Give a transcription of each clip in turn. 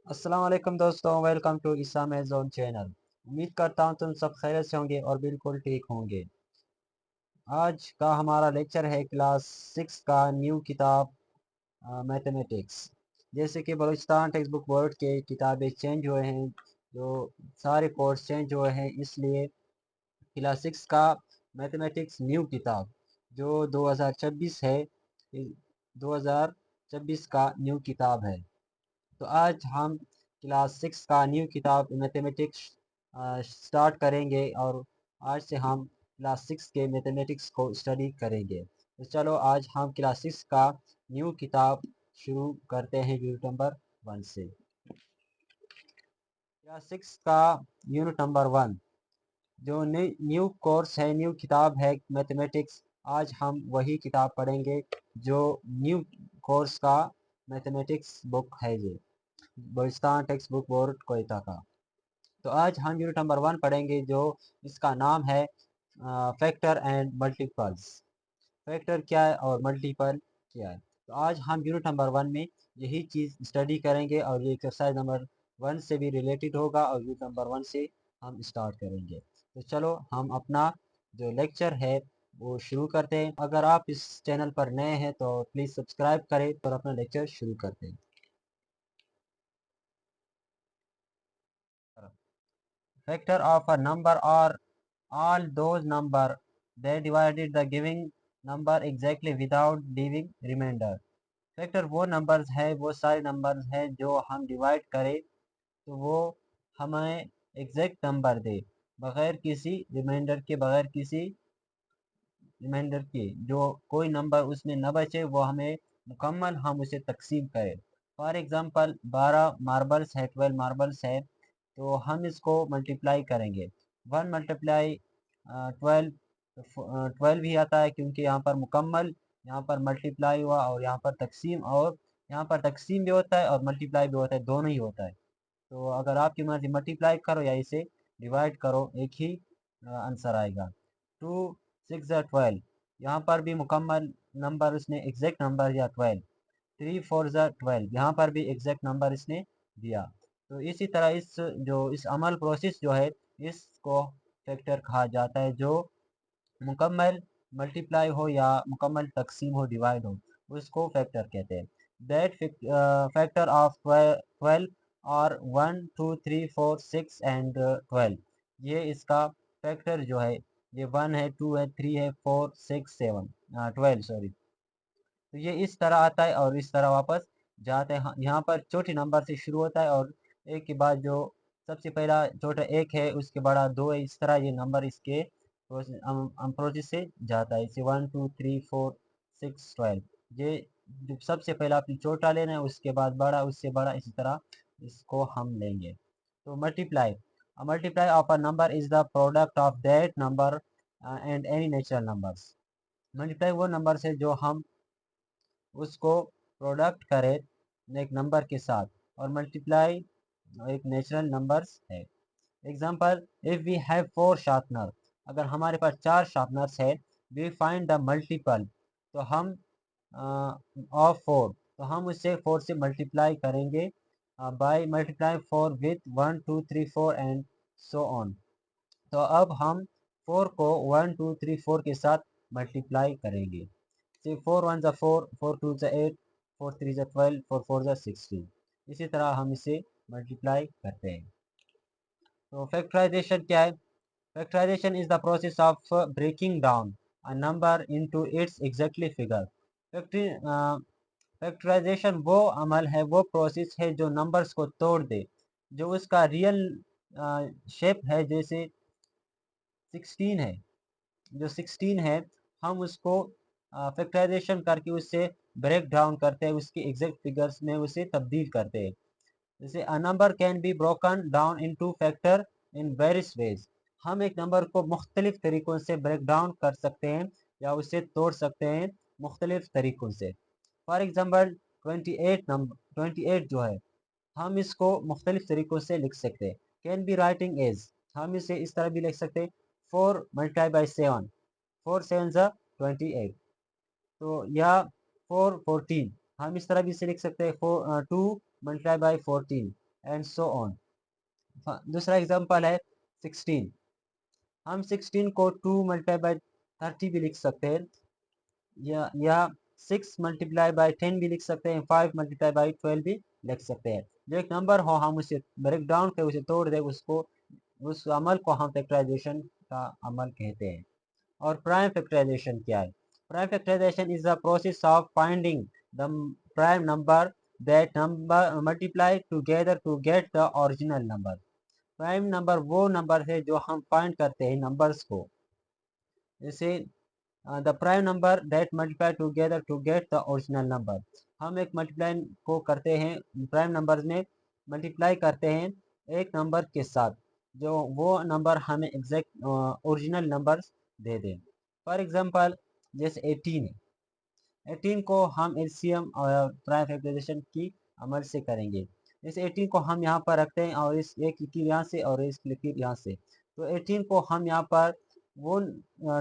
अस्सलाम वालेकुम दोस्तों, welcome to Islam zone channel. उम्मीद करता हूँ तुम सब खैरियत से होंगे और बिल्कुल ठीक होंगे। आज का हमारा लेक्चर है क्लास 6 का न्यू किताब मैथमेटिक्स। जैसे कि बलूचिस्तान टेक्स्ट बुक बोर्ड के किताबें चेंज हुए हैं, जो सारे कोर्स चेंज हुए हैं, इसलिए क्लास 6 का मैथमेटिक्स न्यू किताब जो 2026 है, 2026 का न्यू किताब है। तो आज हम क्लास 6 का न्यू किताब मैथमेटिक्स स्टार्ट करेंगे और आज से हम क्लास 6 के मैथमेटिक्स को स्टडी करेंगे। तो चलो आज हम क्लास 6 का न्यू किताब शुरू करते हैं यूनिट नंबर 1 से। क्लास 6 का यूनिट नंबर 1 जो न्यू कोर्स है, न्यू किताब है मैथमेटिक्स। आज हम वही किताब पढ़ेंगे जो न्यू कोर्स का मैथमेटिक्स बुक है, ये Balochistan text book board Quetta का। तो आज हम यूनिट नंबर 1 पढ़ेंगे जो इसका नाम है फैक्टर एंड मल्टीपल्स। फैक्टर क्या है और मल्टीपल क्या है। तो आज हम यूनिट नंबर 1 में यही चीज़ स्टडी करेंगे और ये एक्सरसाइज नंबर 1 से भी रिलेटेड होगा और यूनिट नंबर 1 से हम स्टार्ट करेंगे। तो चलो हम अपना जो लेक्चर है वो शुरू करते हैं। अगर आप इस चैनल पर नए हैं तो प्लीज़ सब्सक्राइब करें और अपना लेक्चर शुरू करते हैं। Factor of a number are all those number they divided the giving number exactly without leaving remainder। Factor वो नंबर्स है, वो सारे नंबर्स हैं जो हम डिवाइड करें तो वो हमें एग्जैक्ट नंबर दे, बगैर किसी रिमाइंडर के, बगैर किसी रिमाइंडर के जो कोई नंबर उसमें न बचे वो हमें मुकम्मल हम उसे तकसीम करें। फॉर एग्ज़ाम्पल 12 मार्बल्स है, 12 मार्बल्स है, तो हम इसको मल्टीप्लाई करेंगे। 1 मल्टीप्लाई 12, 12 ही आता है क्योंकि यहाँ पर मुकम्मल, यहाँ पर मल्टीप्लाई हुआ और यहाँ पर तकसीम, और यहाँ पर तकसीम भी होता है और मल्टीप्लाई भी होता है, दोनों ही होता है। तो अगर आपकी मर्जी मल्टीप्लाई करो या इसे डिवाइड करो, एक ही आंसर आएगा। 2 6 12, यहाँ पर भी मुकम्मल नंबर उसने एग्जैक्ट नंबर या 12। 3 4 12, यहाँ पर भी एग्जैक्ट नंबर इसने दिया। तो इसी तरह इस अमल प्रोसेस जो है इसको फैक्टर कहा जाता है। जो मुकम्मल मल्टीप्लाई हो या मुकम्मल तकसीम हो, डिवाइड हो, उसको फैक्टर कहते हैं। दैट फैक्टर ऑफ 12 और 1 2 3 4 6 एंड 12, ये इसका फैक्टर जो है, ये 1 है, 2 है, 3 है, 4 6 7 12 सॉरी। तो ये इस तरह आता है और इस तरह वापस जाता है। यहाँ पर छोटे नंबर से शुरू होता है और एक के बाद जो सबसे पहला छोटा एक है उसके बड़ा दो है, इस तरह ये नंबर इसके प्रोसेस से जाता है। इसे 1 2 3 4 6 12, ये जो सबसे पहला आपने छोटा लेना है, उसके बाद बड़ा, उससे बड़ा, इसी तरह इसको हम लेंगे। तो multiply, multiply of a number is the product of that number and any natural numbers. Multiply वो नंबर से जो हम उसको प्रोडक्ट करें एक नंबर के साथ, और मल्टीप्लाई एक नेचुरल नंबर्स है। Example, if we have 4 sharpener, अगर हमारे पास 4 शार्पनर्स है, वी फाइंड द मल्टीपल, तो हम ऑफ 4, तो हम उससे 4 से मल्टीप्लाई करेंगे by multiply 4 with 1 2 3 4 and so on. तो अब हम 4 को 1 2 3 4 के साथ मल्टीप्लाई करेंगे। See 4 1 जा 4, 4 2 जा 8, 4 3 जा 12, 4 4 जा 16। इसी तरह हम इसे मल्टीप्लाई करते हैं। तो फैक्टराइजेशन क्या है? Factorisation is the process of breaking down a number into its exactly figure. Factorisation वो अमल है, वो प्रोसेस है जो नंबर्स को तोड़ दे, जो उसका रियल शेप है। जैसे 16 है, जो 16 है, हम उसको फैक्टराइजेशन करके उससे ब्रेक डाउन करते हैं, उसकी एग्जैक्ट फिगर्स में उसे तब्दील करते हैं। जैसे a number can be broken down into factor in various ways. हम एक नंबर को मुख्तलिफ तरीकों से ब्रेक डाउन कर सकते हैं या उसे तोड़ सकते हैं मुख्तलिफ तरीकों से। फॉर एग्जाम्पल 28 नंबर, 28 जो है, हम इसको मुख्तलिफ तरीकों से लिख सकते हैं। कैन बी राइटिंग एज, हम इसे इस तरह भी लिख सकते हैं, 4 मल्टीप्लाई बाई 7, 4 7 ज़ा 28। तो या 4 14, हम इस तरह भी इसे लिख सकते हैं, 2 multiply by 14, and so on. दूसरा एग्जांपल है 16। हम 16 को 2 मल्टीप्लाई बाय 30 भी लिख सकते हैं, या 6 मल्टीप्लाई बाय 10 भी लिख सकते हैं, 5 मल्टीप्लाई बाय 12 भी लिख सकते हैं। जो एक नंबर हो हम उसे ब्रेक डाउन कर उसे तोड़ दे, उसको उस अमल को हम फैक्टराइजेशन का अमल कहते हैं। और प्राइम फैक्टराइजेशन क्या है? Prime factorisation is the process of finding the prime number that number multiply together to get the original number. Prime number वो नंबर है जो हम फाइंड करते हैं नंबर्स को, जैसे the prime number that multiply together to get the original number. हम एक मल्टीप्लाई को करते हैं, प्राइम नंबर्स में मल्टीप्लाई करते हैं एक नंबर के साथ, जो वो नंबर हमें एग्जैक्ट ओरिजिनल नंबर दे दें। फॉर एग्जांपल जैसे 18 है, 18 को हम एलसीएम और प्राइम फैक्टराइजेशन की अमल से करेंगे। इस 18 को हम यहाँ पर रखते हैं और इस एक लकीर यहाँ से और इस लकीर यहाँ से, तो 18 को हम यहाँ पर वो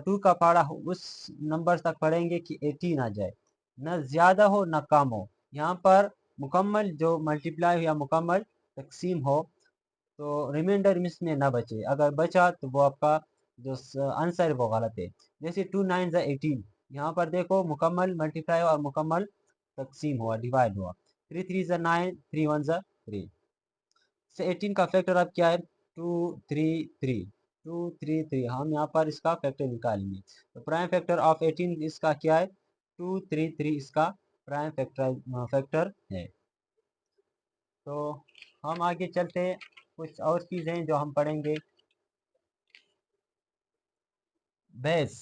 2 का पारा उस नंबर तक पढ़ेंगे कि 18 आ जाए, न ज़्यादा हो न कम हो। यहाँ पर मुकम्मल जो मल्टीप्लाई हो या मुकम्मल तकसीम हो, तो रिमाइंडर इसमें ना बचे, अगर बचा तो वो आपका जो आंसर है वो गलत है। जैसे 2 9 ज़ा 18, यहाँ पर देखो मुकम्मल मल्टीप्लाई और मुकम्मल तकसीम हुआ, डिवाइड हुआ। 3 3 ज़ा 9, 3 1 ज़ा 3। से 18 का फैक्टर अब क्या है? 2 3 3, 2 3 3। हम यहाँ पर इसका फैक्टर निकालेंगे, तो प्राइम फैक्टर ऑफ 18 इसका क्या है? 2 3 3 इसका प्राइम फैक्टर है। तो हम आगे चलते हैं, कुछ और चीज़ें जो हम पढ़ेंगे। Base,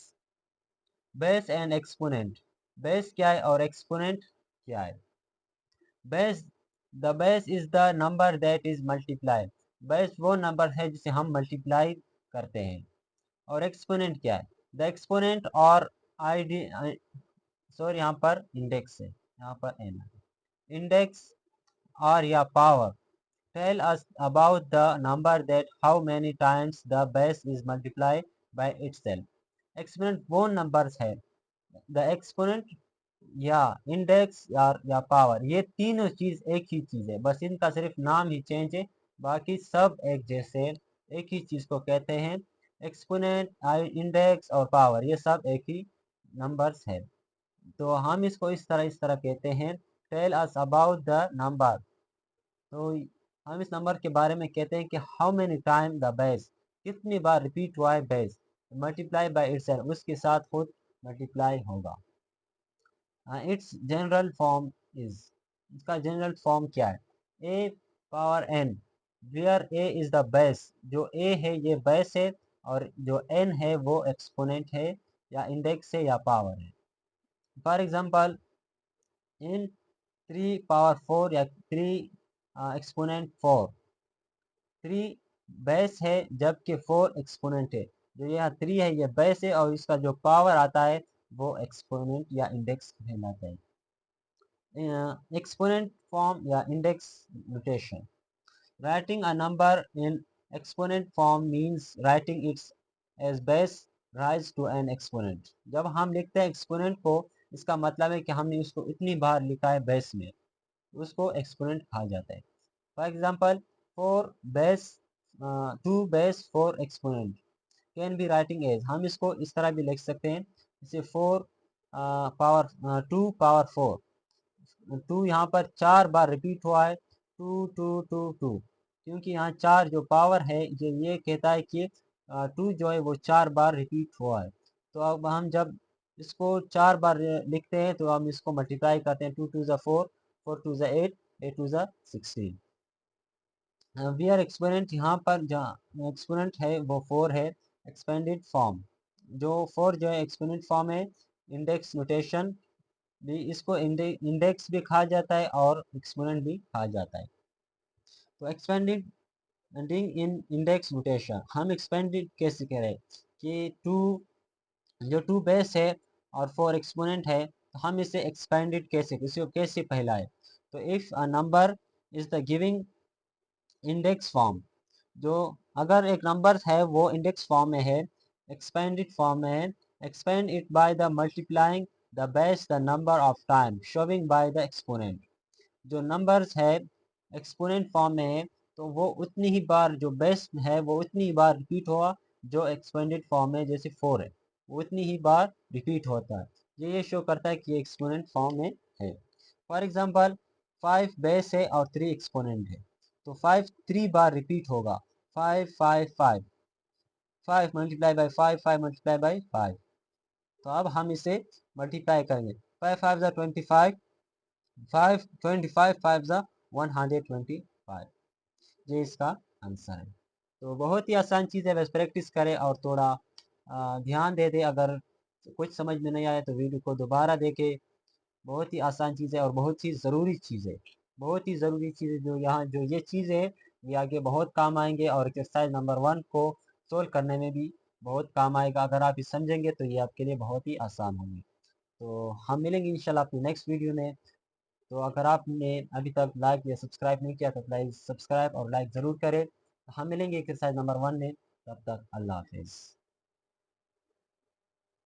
base and exponent. Base क्या है और एक्सपोनेंट क्या है? Base, the base is the number that is multiply. Base वो नंबर है जिसे हम मल्टीप्लाई करते हैं। और एक्सपोनेंट क्या है? द एक्सपोनेंट और आईडी, सॉरी यहाँ पर इंडेक्स है, यहाँ पर एन इंडेक्स और या power tell us about the number that how many times the base is multiplied by itself. Exponent वो नंबर्स है, द एक्सपोनेंट या इंडेक्स या पावर, ये तीनों चीज एक ही चीज है, बस इनका सिर्फ नाम ही चेंज है, बाकी सब एक जैसे एक ही चीज को कहते हैं। एक्सपोनेंट, इंडेक्स और पावर ये सब एक ही नंबर्स है। तो हम इसको इस तरह कहते हैं, tell us about the number. तो हम इस नंबर के बारे में कहते हैं कि how many time the base, कितनी बार रिपीट हुआ है बेस, मल्टीप्लाई बाय इटसेल्फ, उसके साथ खुद मल्टीप्लाई होगा। इट्स जनरल फॉर्म इज, इसका जनरल फॉर्म क्या है? A power n, where a is the base, जो ए है ये बेस है, और जो एन है वो एक्सपोनेंट है या इंडेक्स है या पावर है। फॉर एग्जांपल इन 3 पावर 4 या 3 एक्सपोनेंट 4, 3 बेस है जबकि 4 एक्सपोनेंट है। जो यहाँ 3 है ये बेस है और इसका जो पावर आता है वो एक्सपोनेंट या इंडेक्स कहलाता है। एक्सपोनेंट फॉर्म या index notation. Writing a number in exponent form means writing its as base raise to an exponent. जब हम लिखते हैं एक्सपोनेंट को, इसका मतलब है कि हमने उसको इतनी बार लिखा है बेस में, उसको एक्सपोनेंट कहा जाता है। For example 4 base 2 base 4 exponent can be writing as, हम इसको इस तरह भी लिख सकते हैं, जैसे 4 पावर 2 पावर 4। 2 यहाँ पर 4 बार रिपीट हुआ है, 2 2 2 2, क्योंकि यहाँ 4 जो पावर है ये कहता है कि 2 जो है वो 4 बार रिपीट हुआ है। तो अब हम जब इसको 4 बार लिखते हैं तो हम इसको मल्टीप्लाई करते हैं, 2 2 ज़ा 4, 4 2 ज़ा 8, 8 2 ज़ा 16। वी आर एक्सपोनेंट, यहाँ पर जहाँ एक्सपोनेंट है वो 4 है। एक्सपेंडेड फॉर्म, जो 4 जो है एक्सपोनेंट फॉर्म है। इंडेक्स नोटेशन भी, इसको इंडेक्स भी कहा जाता है और एक्सपोनेंट भी कहा जाता है। तो एक्सपेंडेड इन इंडेक्स नोटेशन, हम एक्सपेंडेड कैसे कह रहे हैं कि 2 जो 2 बेस है और 4 एक्सपोनेंट है, तो हम इसे एक्सपेंडेड कैसे, इसको कैसे फैलाए? तो if a number is the giving index form, जो अगर एक नंबर है वो इंडेक्स फॉर्म में है, एक्सपेंडेड फॉर्म में है, expand it by the multiplying the base the number of time showing by the exponent. जो नंबर्स है एक्सपोनेंट फॉर्म में है तो वो उतनी ही बार जो बेस है वो उतनी ही बार रिपीट होगा जो एक्सपोनेंट फॉर्म में जैसे 4 है वो उतनी ही बार रिपीट होता है। ये शो करता है कि एक्सपोनेंट फॉर्म में है। फॉर एग्जांपल 5 बेस है और 3 एक्सपोनेंट है तो 5 3 बार रिपीट होगा। 5 5 5 5 मल्टीप्लाई बाई 5 5 मल्टीप्लाई बाई 5। तो अब हम इसे मल्टीप्लाई करेंगे। 5 5 ज़ा 25 5 25 5 ज़ा 125। ये इसका आंसर है। तो बहुत ही आसान चीज़ है, बस प्रैक्टिस करें और थोड़ा ध्यान दे दे। अगर कुछ समझ में नहीं आया तो वीडियो को दोबारा देखें। बहुत ही आसान चीज़ है और बहुत ही ज़रूरी चीज़ है। बहुत ही ज़रूरी चीज़ है जो यहाँ जो ये चीज़ है ये आगे बहुत काम आएंगे और एक्सरसाइज नंबर 1 को सोल्व करने में भी बहुत काम आएगा। अगर आप इसे समझेंगे तो ये आपके लिए बहुत ही आसान होंगे। तो हम मिलेंगे इंशाल्लाह अपनी नेक्स्ट वीडियो में। तो अगर आपने अभी तक लाइक या सब्सक्राइब नहीं किया तो प्लीज़ सब्सक्राइब और लाइक ज़रूर करें। हम मिलेंगे एक्सरसाइज नंबर 1 में। तब तक अल्लाह हाफिज़।